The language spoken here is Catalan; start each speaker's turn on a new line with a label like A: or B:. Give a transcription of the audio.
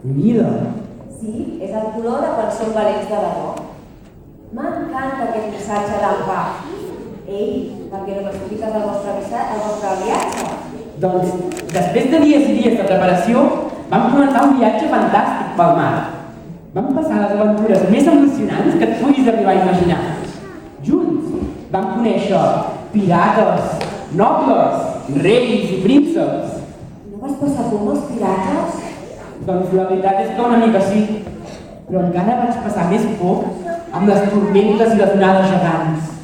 A: Unida.
B: Sí, és el color de quan som valents de debò. M'encanta aquest missatge d'en Paf. Ei, per què no m'expliques el vostre viatge?
A: Doncs, després de dies i dies de preparació, vam començar un viatge fantàstic pel mar. Vam passar les aventures més emocionants que et puguis arribar a imaginar. Junts vam conèixer pirates, nobles, reis i prínceps.
B: No vas passar por amb els pirates?
A: Doncs la veritat és que una mica sí, però encara vaig passar més por amb les tormentes i les onades gegants.